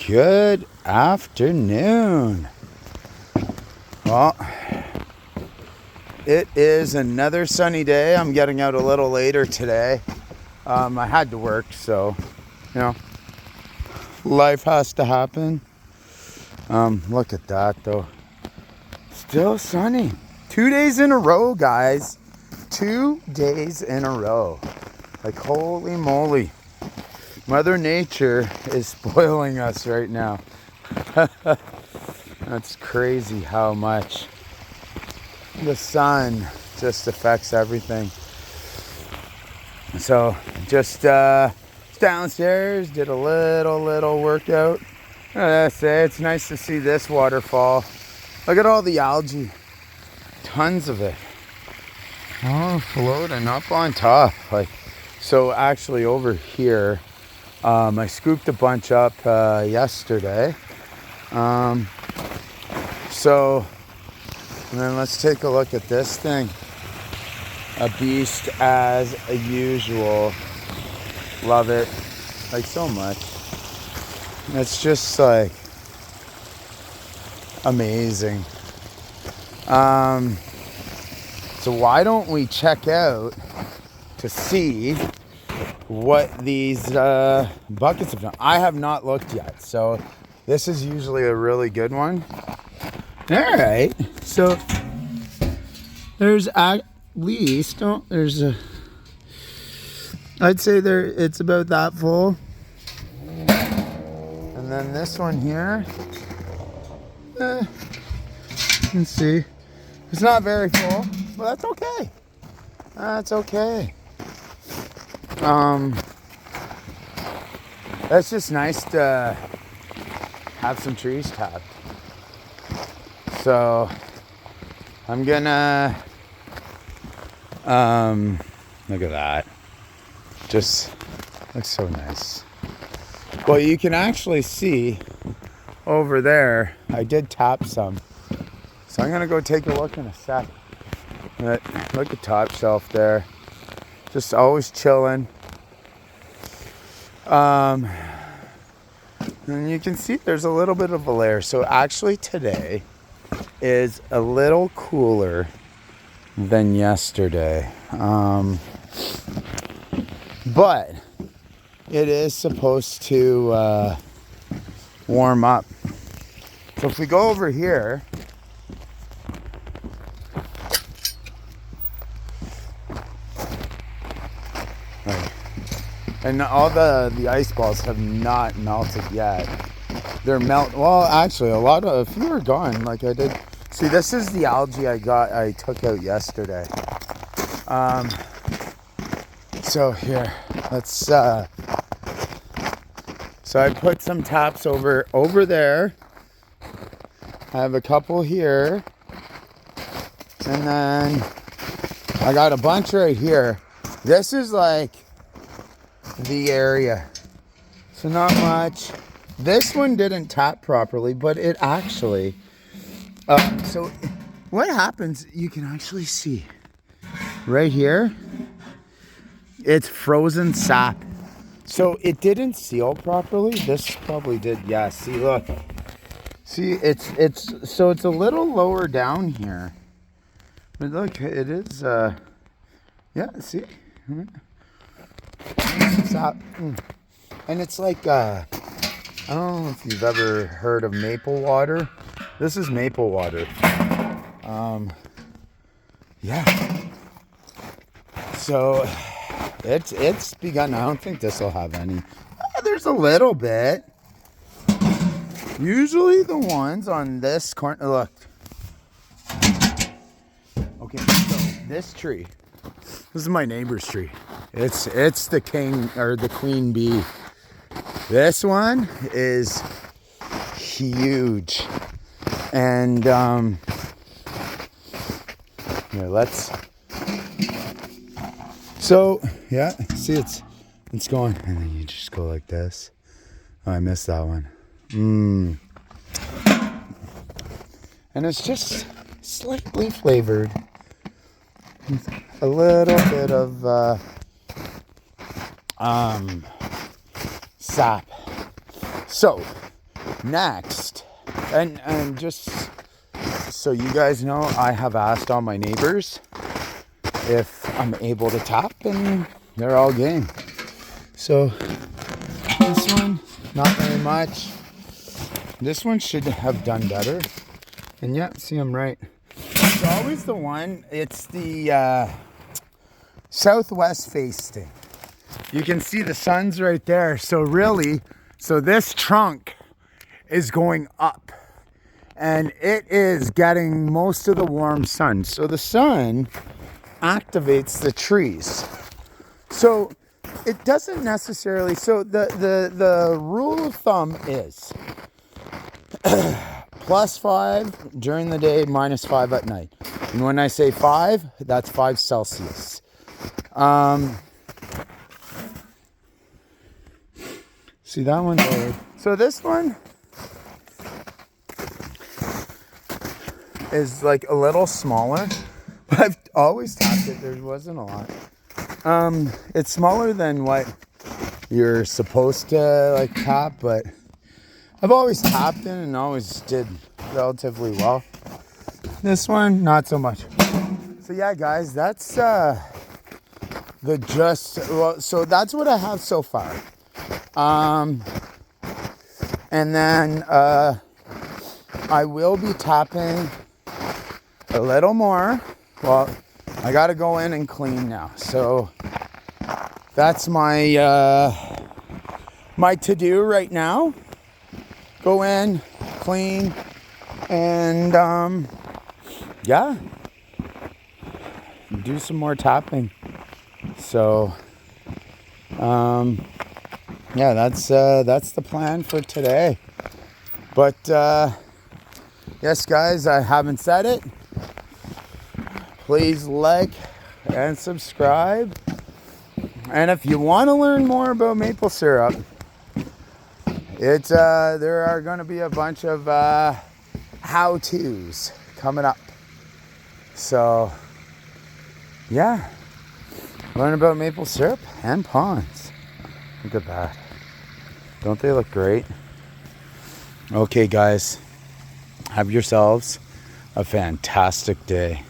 Good afternoon. Well, it is another sunny day. I'm getting out a little later today. I had to work, so, life has to happen. Look at that, though. Still sunny. 2 days in a row, guys. 2 days in a row. Like, holy moly. Mother Nature is spoiling us right now. That's crazy how much the sun just affects everything. So just downstairs, did a little workout. I say it's nice to see this waterfall. Look at all the algae, tons of it. Oh, floating up on top. So actually over here, I scooped a bunch up yesterday. And then let's take a look at this thing. A beast as usual. Love it, like so much. It's just like amazing. So why don't we check out to see what these buckets have done? I have not looked yet, so this is usually a really good one. All right, so there's at least, I'd say it's about that full. And then this one here, you can see, it's not very full, but that's okay. That's okay. That's just nice to have some trees tapped. So I'm gonna look at that. Just looks so nice. Well, you can actually see over there, I did tap some. So I'm gonna go take a look in a sec. Look at top shelf there. Just always chilling. And you can see there's a little bit of a layer. So actually today is a little cooler than yesterday. But it is supposed to warm up. So if we go over here, and all the ice balls have not melted yet. They're well, actually a few are gone, like I did. See, this is the algae I took out yesterday. So here, let's so I put some taps over there. I have a couple here. And then I got a bunch right here. This is like the area. So not much. This one didn't tap properly, but it actually so what happens, you can actually see right here, it's frozen sap. So it didn't seal properly. This probably did. Yeah, see, look. See, it's a little lower down here. But look, it is yeah, see? Sap. And it's like I don't know if you've ever heard of maple water. This is maple water. Yeah. So it's begun. I don't think this will have any. There's a little bit. Usually the ones on this corner. Look. Okay, so this tree. This is my neighbor's tree. It's the king or the queen bee. This one is huge. And here, so yeah, see it's going, and then you just go like this. Oh, I missed that one. And it's just slightly flavored. A little bit of sap. So next, and just so you guys know, I have asked all my neighbors if I'm able to tap, and they're all game. So this one, not very much. This one should have done better. And yeah, see, I'm right. It's always the one, it's the southwest facing. You can see the sun's right there. So really, so this trunk is going up. And it is getting most of the warm sun. So the sun activates the trees. So it doesn't necessarily, so the rule of thumb is +5 during the day, -5 at night. And when I say 5, that's 5 Celsius. See that one there? So this one is like a little smaller. I've always tapped it. There wasn't a lot. It's smaller than what you're supposed to like tap, but I've always tapped it and always did relatively well. This one, not so much. So yeah, guys, that's so that's what I have so far. And then I will be tapping a little more. Well, I gotta go in and clean now. So that's my my to-do right now. Go in, clean, and yeah, do some more tapping. So yeah, that's the plan for today. But yes, guys, I haven't said it. Please like and subscribe. And if you want to learn more about maple syrup, it's there are going to be a bunch of how-tos coming up. So yeah, learn about maple syrup and ponds. Look at that. Don't they look great? Okay, guys, have yourselves a fantastic day.